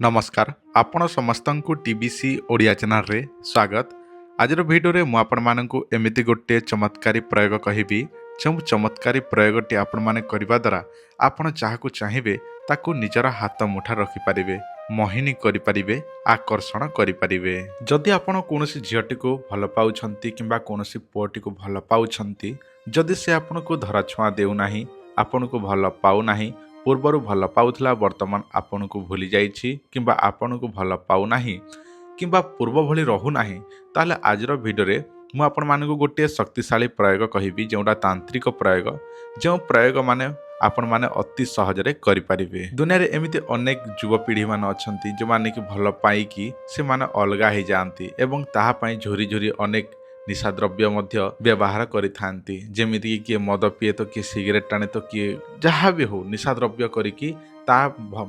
नमस्कार आपण समस्त को टीबीसी ओडिया चैनल रे स्वागत। आज भिडियो रे मु आपण मानकु एमिति गोटे चमत्कारी प्रयोग कहिबी जो चमत्कारी प्रयोगटी आपण माने करबा द्वारा आपण चाहकु चाहिबे ताकु निजर हाथ मुठा रखि पारिबे, मोहिनी करि पारिबे, आकर्षण करि पारिबे। जदि आपण कोनोसी झियटी को भल पाउछंती किंबा कोनोसी पुअटी को भल पाउछंती, जदि से आपण को धरा छुआ देउ नाही, आपण को भल पाउ नाही, पूर्वर भल पाउथला वर्तमान आपन को भूली जाइछि किंबा आपन को भल पाउ नाही किंबा पूर्व भली रहु नाही, ताले आजर भिडियो रे मु आपण मानकु गोटे शक्तिशाली प्रयोग कहिबी जोटा तांत्रिक प्रयोग, जो प्रयोग माने आपण माने अति सहजरे करि पारिबे। दुनिया रे एमिति अनेक युवपीढ़ी मान अछंती जो माने कि भल पाइकी से माने अलगा हो जाती एवं ताहा पई झोरी झोरी अनेक निशाद्रव्य मध्य व्यवहार करिथांती, जेमिति कि किए मद पिए तो किए सिगरेट टाणे तो किए जहाँ भी हो निशाद्रव्य करिकी ता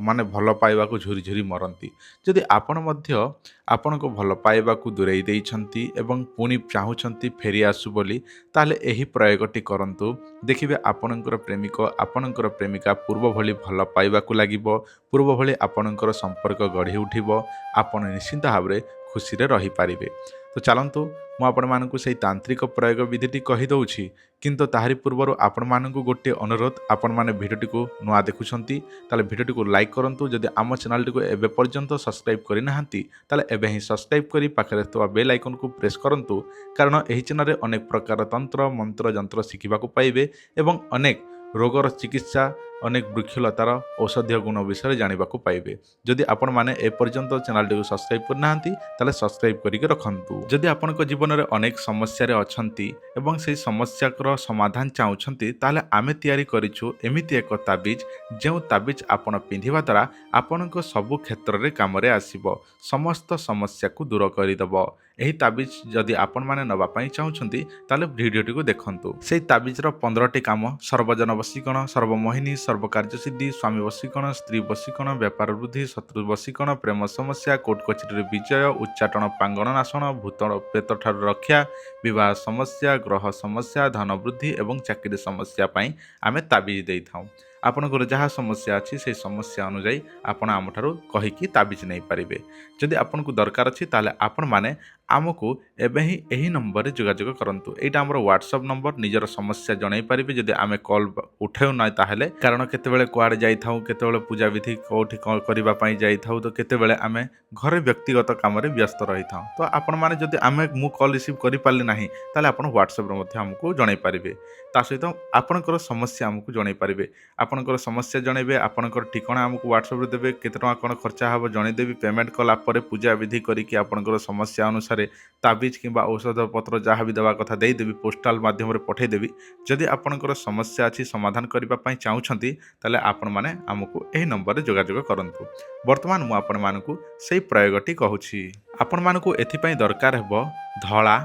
माने भल पाइबा को झुरी झुरी मरती। जदि आपण मध्य आपण को भल पाइबा को दूरेई देइछंती एवं पुणी चाहूछंती फेरी आसु बोली, ताले एही प्रयोगटी करंतु। देखिबे आपणकर प्रेमिक आपणकर प्रेमिका पूर्व भली भल पाइबा को लागिबो, पूर्व भली आपणकर संपर्क गढ़ी उठिबो, आपण निश्चिंत भाबरे खुशी रे रही पारिबे। तो चलतु मु आपण मानकु सही तांत्रिक प्रयोग विधिटी कहि दउछि, किंतु ताहारी पूर्वरु आपण मानकु गोटे अनुरोध, आपण माने भिडियोटी को नुआ देखुछंती ताले भिडियोटी को लाइक करंतु। जदि आम चैनल को एबे पर्यंत सब्सक्राइब करि नाहंती ताले एबे ही सब्सक्राइब करी पाखरे थवा बेल आइकन को प्रेस करंतु, कारण एही चैनल रे अनेक प्रकार तंत्र मंत्र जंत्र शिखिबा को पाइबे एवं अनेक रोगर चिकित्सा अनेक वृक्षलतार औषधीय गुण विषय जानवा पाइबे। जदि आपण माने ए पर्यंत चैनल टी सब्सक्राइब करना ताले सब्सक्राइब करके रखंतु। जदि आपण को जीवन रे अनेक समस्या रे अछंती एवं से समस्या कर समाधान चाहूछंती, ताले आमे तयारी करिछु एमिति एक ताबिज, जो ताबिज आपण पिंधिबा द्वारा आपण को सब क्षेत्र रे काम रे आसीबो, समस्त समस्या को दूर करिदबो। एही ताबिज जदि आपण माने नबा पई चाहूछंती ताले भिडियोटी को देखंतु। सेही ताबिज रो 15टी काम सर्वजन वशीकरण, सर्वमोहिनी, सर्वकार्य सिद्धि, स्वामी वशीकरण, स्त्री वशीकरण, व्यापार वृद्धि, शत्रु वशीकरण, प्रेम समस्या, कोर्ट कचेरी विजय, उच्चाटन पांगण नाशन, भूत प्रेत ठार रक्षा, विवाह समस्या, ग्रह समस्या, धन वृद्धि एवं चाकरी समस्या पई आमे ताबिज देई थाउ। आपनकर जहाँ समस्या अच्छी से समस्या अनुजाई आपण आमठारु कहिकी ताबिज नहीं पारिबे। जदि आपनको दरकार अच्छी ताले आपण माने आमको एबे ही एही नंबर रे जोगाजोग करंतु। एटा हमर व्हाट्सएप नंबर, निजर समस्या जणाई पारिबे जदि आमे कॉल उठाउ ना ताहेले, कारण केतेबेले कुआडे जाई थाउ, केतेबेले पूजा विधि कोठी करबा पई जाई थाउ, तो केतेबेले आमे घरे व्यक्तिगत काम रे व्यस्त रही थाउ। तो आपण माने जदि आमे मु कॉल रिसीव करि पारले नाही ताले आपण व्हाट्सएप रे मध्ये हमको जणाई पारिबे। ता सहित आपनकर समस्या हमको जणाई पारिबे। आपनकर समस्या जणाइबे, आपनकर ठिकाना हमको व्हाट्सएप रे देबे, केते टका कोन खर्चा हबो जणाई देबी। पेमेंट कला परे पूजा विधि करिकि आपनकर समस्या अनुसार ताबिज किंबा औषध पत्र जहाँ भी देवा कथा दे देबी, पोस्टाल माध्यम रे पठै देबी। जदि आपनकर समस्या अछि समाधान करबा पई चाहूछंती ताले आपण माने हमको एही नंबर रे जोगाजोग करंतु। वर्तमान मु आपण मानकु सेही प्रयोगटी कहूछि। आपण मानकु एथि पई दरकार हेबो धळा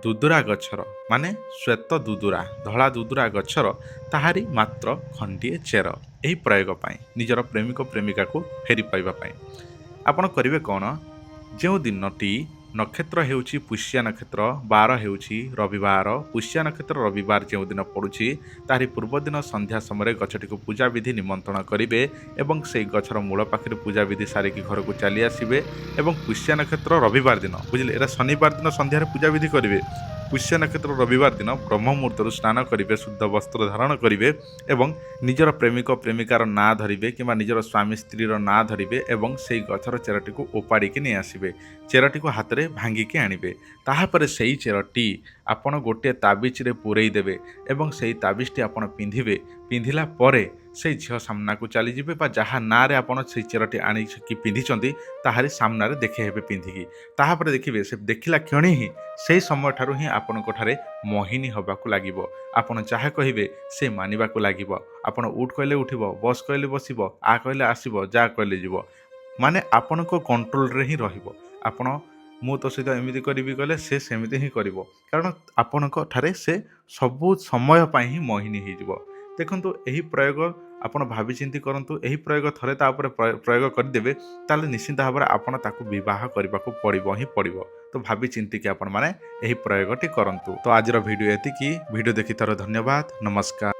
दुदुरा गछर, माने श्वेत दुदुरा, धळा दुदुरा गछर ताहारी मात्र खंडिए चेर। एही प्रयोग पई निजर प्रेमिक प्रेमिका को फेरी पाइबा पई आपण करिवे कोन, जो दिनटी नक्षत्र हेउछि पुष्या नक्षत्र, बार हेउछि रविवार, पुष्या नक्षत्र रविवार जो दिन पड़ुछि तारी पूर्व दिन संध्या समय गछटी को पूजा विधि निमंत्रण करिवे एवं से गछर मूल पाखरे पूजा विधि सारिकी घर को चली आसिबे एवं पुष्या नक्षत्र रविवार दिन, बुझिले एरा शनिवार दिन संध्यारे पूजा विधि करिवे। पुष्य नक्षत्र रविवार दिन ब्रह्म मुहूर्त स्नान करिवे, शुद्ध वस्त्र धारण करिवे एवं निजर प्रेमिक प्रेमिकार ना धरिवे किंबा निजर स्वामी स्त्रीर ना धरिवे एवं सेई गछर चेरटी को ओपाड़िकी नहीं आसिबे। चेरटी को हाथ रे भांगिकी आनिबे। ताहापर सेई चेरटी आपण गोटे ताबिज रे पुरई देबे एवं सेई ताबिजटी आपण पिंधिबे। पिंधिला परे से झील सामना को चली जिबे बा जहाँ ना रे आपण से चेरटी आनी कि पिंधिचंती ताहारी सामना रे देखे हेबे पिंधिकी। ताहापर देखिबे से देखिला क्षणी ही से समय ठारू ही आपण ठारे मोहिनी हबाकू लागिबो। आपण चाहे कहिबे से मानिबाकू लागिबो। आपण उठ कहले उठिबो, बस कहले बसिबो, आ कहले आसिबो, जा कहले जिवो, माने आपण को कंट्रोल रे ही रहिबो। आपण मु तो सहित एमिति करिबी कहले से सेमिति ही करिबो, कारण आपण ठारे से सबु समय पई ही मोहिनी ही जिवो। देखंतु एही प्रयोग आपण भाबी चिंती करंतु। एही प्रयोग थरे तापर प्रयोग करदेबे ताले निश्चित भाव में आपण ताकू विवाह करबा को पड़िबो ही पड़िबो। तो भाबी चिंती कि आपण माने एही प्रयोगटी करंतु। तो आजर वीडियो एतिकी। वीडियो देखि तार धन्यवाद। नमस्कार।